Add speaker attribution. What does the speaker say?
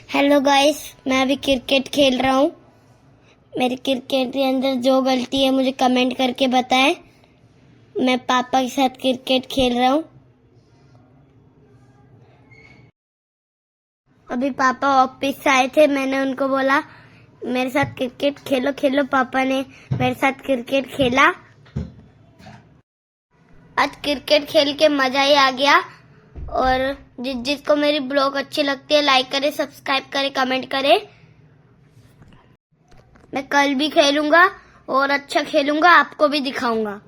Speaker 1: Hello guys, मैं अभी cricket खेल रहा हूँ। मेरे क्रिकेट के अंदर जो गलती है मुझे कमेंट करके बताएं। मैं पापा के साथ क्रिकेट खेल रहा हूँ। अभी पापा ऑफिस से आए थे, मैंने उनको बोला मेरे साथ क्रिकेट खेलो खेलो। पापा ने मेरे साथ क्रिकेट खेला। आज क्रिकेट खेल के मजा ही आ गया। और जिसको मेरी ब्लॉग अच्छी लगती है लाइक करे, सब्सक्राइब करे, कमेंट करे। मैं कल भी खेलूंगा और अच्छा खेलूंगा, आपको भी दिखाऊंगा।